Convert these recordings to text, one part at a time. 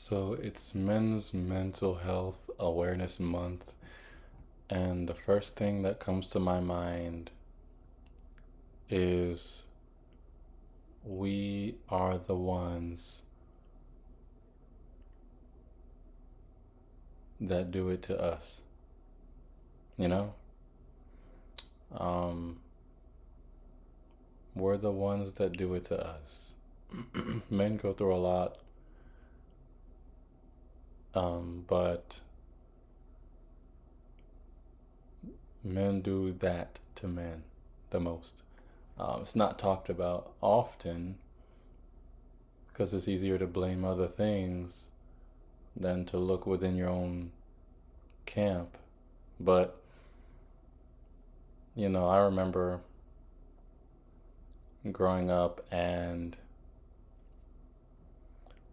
So it's Men's Mental Health Awareness Month, and the first thing that comes to my mind is we are the ones that do it to us, you know? Um, we're the ones that do it to us. Men go through a lot, but men do that to men the most. It's not talked about often because it's easier to blame other things than to look within your own camp. But, I remember growing up and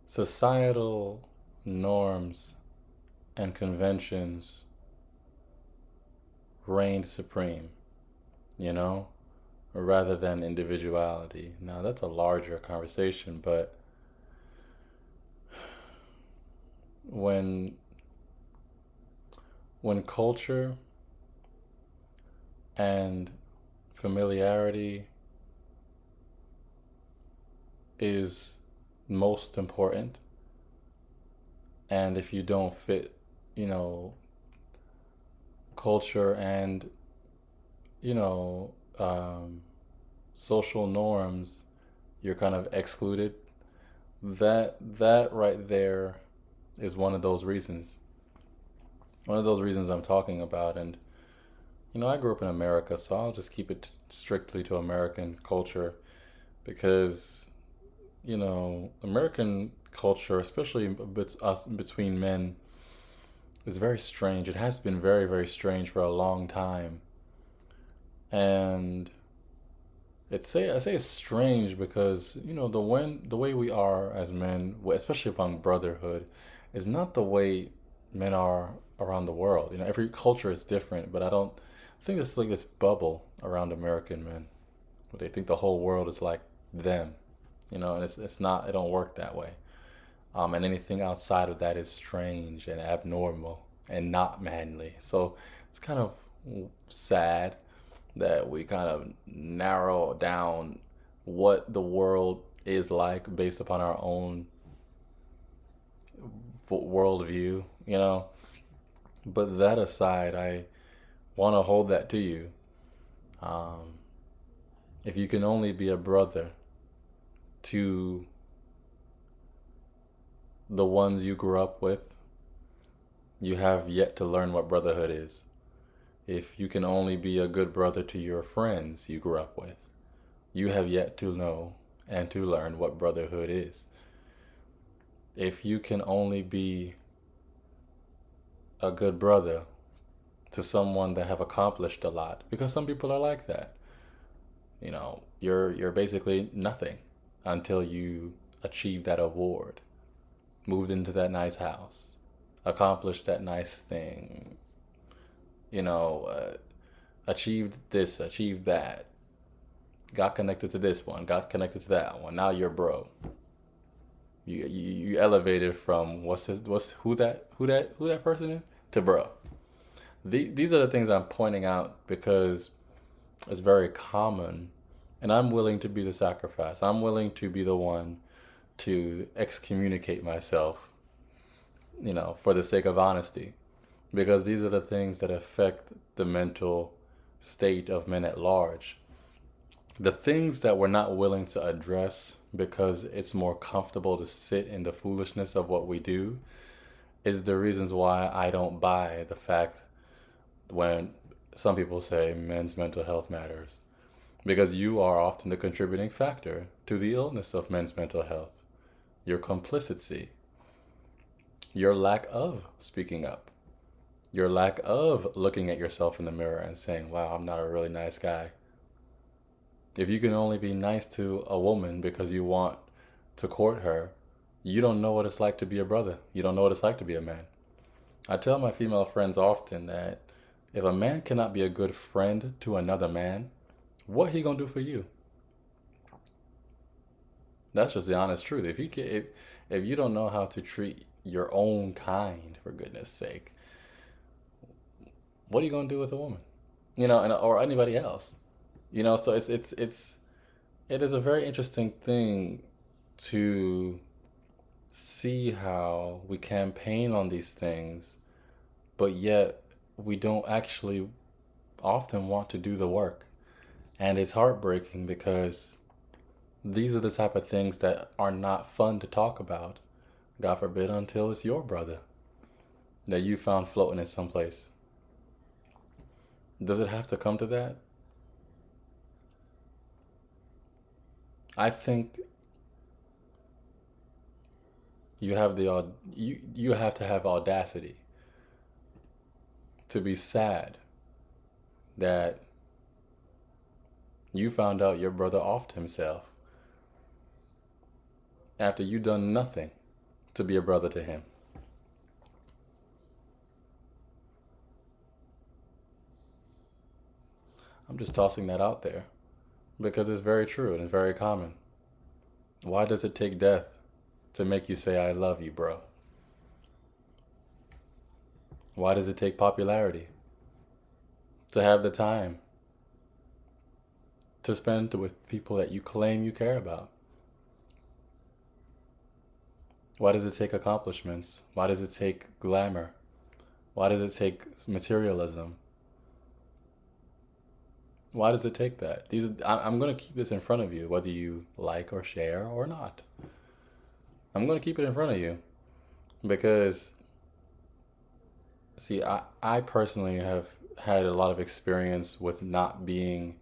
societal norms and conventions reigned supreme, you know, rather than individuality. Now, that's a larger conversation, but when when culture and familiarity is most important, and if you don't fit, you know, culture and, you know, um, social norms, you're kind of excluded. That right there is one of those reasons. One of those reasons I'm talking about. And I grew up in America, so I'll just keep it strictly to American culture because American culture, especially us between men, is very strange. It has been very, very strange for a long time. And I say it's strange because the way we are as men, especially among brotherhood, is not the way men are around the world. Every culture is different, but I think it's like this bubble around American men, where they think the whole world is like them. And it's not. It don't work that way. And anything outside of that is strange and abnormal and not manly. So it's kind of sad that we kind of narrow down what the world is like based upon our own worldview. But that aside, I want to hold that to you. Um, if you can only be a brother to the ones you grew up with, you have yet to learn what brotherhood is. If you can only be a good brother to your friends you grew up with, you have yet to know and to learn what brotherhood is. If you can only be a good brother to someone that have accomplished a lot, because some people are like that. You're basically nothing until you achieve that award, moved into that nice house, accomplished that nice thing, you know, uh, achieved this, achieved that, got connected to this one, got connected to that one. Now you're bro. You elevated from who that person is to bro. These are the things I'm pointing out because it's very common, and I'm willing to be the sacrifice. I'm willing to be the one to excommunicate myself, for the sake of honesty, because these are the things that affect the mental state of men at large. The things that we're not willing to address because it's more comfortable to sit in the foolishness of what we do is the reasons why I don't buy the fact when some people say men's mental health matters. Because you are often the contributing factor to the illness of men's mental health. Your complicity, your lack of speaking up, your lack of looking at yourself in the mirror and saying, wow, I'm not a really nice guy. If you can only be nice to a woman because you want to court her, you don't know what it's like to be a brother. You don't know what it's like to be a man. I tell my female friends often that if a man cannot be a good friend to another man, what he gonna do for you? That's just the honest truth. If you don't know how to treat your own kind, for goodness sake, what are you gonna do with a woman? Or anybody else? So it is a very interesting thing to see how we campaign on these things, but yet we don't actually often want to do the work. And it's heartbreaking because these are the type of things that are not fun to talk about, God forbid, until it's your brother that you found floating in some place. Does it have to come to that? I think you have to have audacity to be sad that you found out your brother offed himself after you done nothing to be a brother to him. I'm just tossing that out there because it's very true and it's very common. Why does it take death to make you say I love you, bro? Why does it take popularity to have the time to spend with people that you claim you care about? Why does it take accomplishments? Why does it take glamour? Why does it take materialism? Why does it take that? I'm going to keep this in front of you, whether you like or share or not. I'm going to keep it in front of you because, see, I personally have had a lot of experience with not being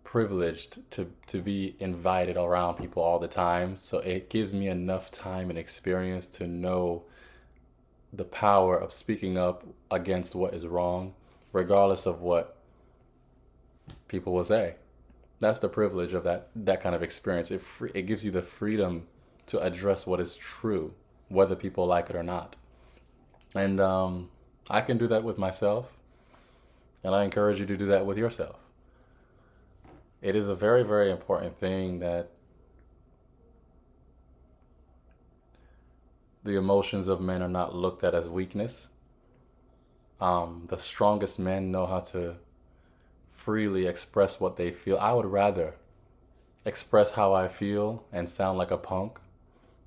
privileged to be invited around people all the time. So it gives me enough time and experience to know the power of speaking up against what is wrong, regardless of what people will say. That's the privilege of that kind of experience. It gives you the freedom to address what is true, whether people like it or not. And I can do that with myself, and I encourage you to do that with yourself. It is a very, very important thing that the emotions of men are not looked at as weakness. The strongest men know how to freely express what they feel. I would rather express how I feel and sound like a punk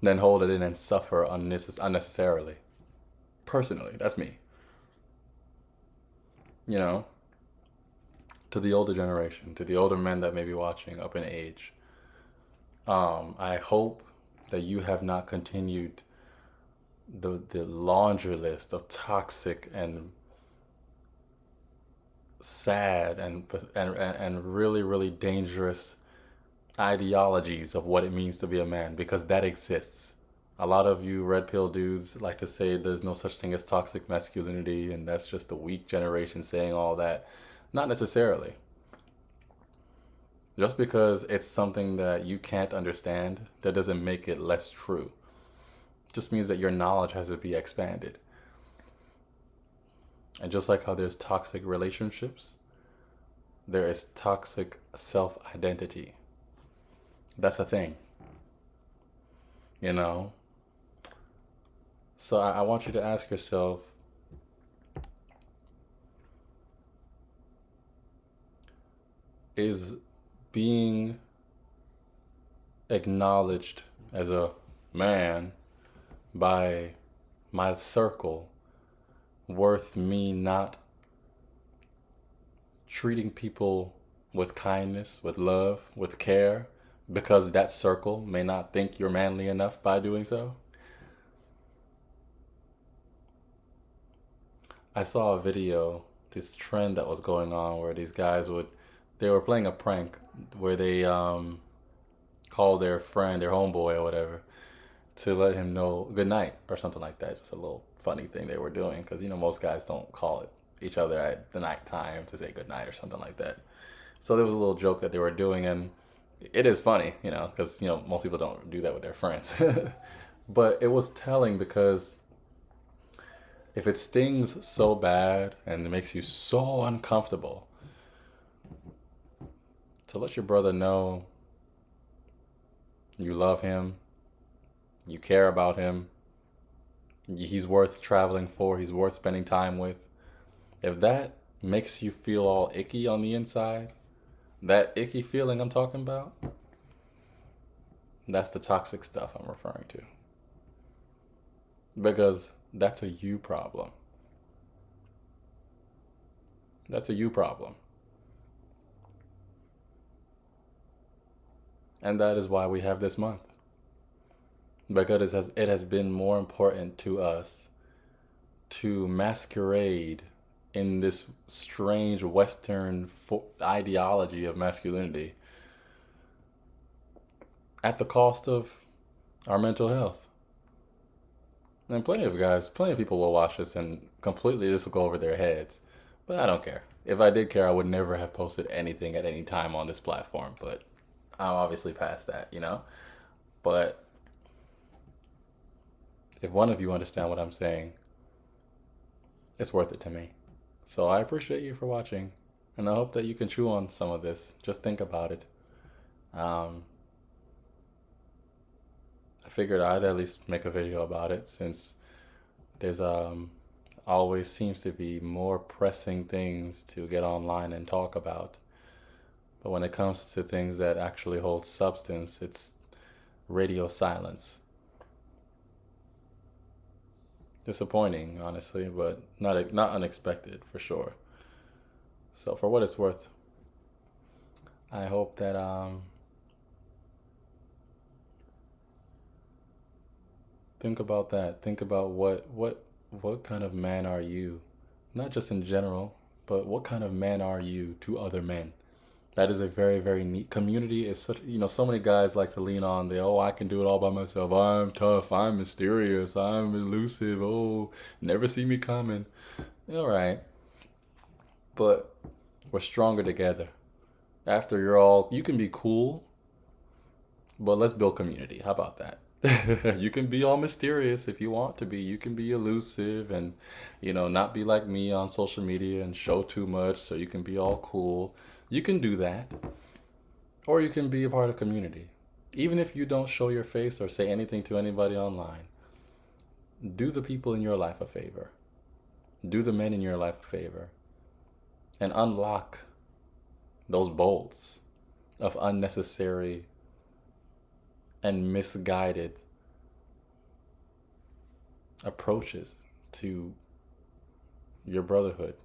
than hold it in and suffer unnecessarily. Personally, that's me. You know, to the older generation, to the older men that may be watching up in age, I hope that you have not continued the laundry list of toxic and sad and really, really dangerous ideologies of what it means to be a man, because that exists. A lot of you red pill dudes like to say there's no such thing as toxic masculinity and that's just the weak generation saying all that. Not necessarily. Just because it's something that you can't understand, that doesn't make it less true. It just means that your knowledge has to be expanded. And just like how there's toxic relationships, there is toxic self-identity. That's a thing. You know? So I want you to ask yourself, is being acknowledged as a man by my circle worth me not treating people with kindness, with love, with care, because that circle may not think you're manly enough by doing so? I saw a video, this trend that was going on where these guys they were playing a prank where they called their friend, their homeboy or whatever, to let him know good night or something like that. Just a little funny thing they were doing because, most guys don't call each other at the night time to say good night or something like that. So there was a little joke that they were doing, and it is funny, because, most people don't do that with their friends. But it was telling because if it stings so bad and it makes you so uncomfortable, to let your brother know you love him, you care about him, he's worth traveling for, he's worth spending time with. If that makes you feel all icky on the inside, that icky feeling I'm talking about, that's the toxic stuff I'm referring to. Because that's a you problem. That's a you problem. And that is why we have this month. Because it has been more important to us to masquerade in this strange Western ideology of masculinity at the cost of our mental health. And plenty of people will watch this and completely this will go over their heads. But I don't care. If I did care, I would never have posted anything at any time on this platform. But I'm obviously past that, you know? But if one of you understand what I'm saying, it's worth it to me. So I appreciate you for watching. And I hope that you can chew on some of this. Just think about it. Um, I figured I'd at least make a video about it since there's always seems to be more pressing things to get online and talk about. But when it comes to things that actually hold substance, it's radio silence. Disappointing, honestly, but not unexpected for sure. So for what it's worth, I hope that think about that. Think about what kind of man are you? Not just in general, but what kind of man are you to other men? That is a very, very neat community. Is such, so many guys like to lean on the, oh, I can do it all by myself. I'm tough. I'm mysterious. I'm elusive. Oh, never see me coming. All right. But we're stronger together. After you can be cool, but let's build community. How about that? You can be all mysterious if you want to be. You can be elusive and, not be like me on social media and show too much so you can be all cool. You can do that. Or you can be a part of community. Even if you don't show your face or say anything to anybody online, do the people in your life a favor. Do the men in your life a favor. And unlock those bolts of unnecessary and misguided approaches to your brotherhood.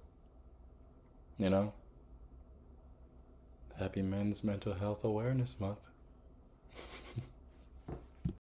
Happy Men's Mental Health Awareness Month.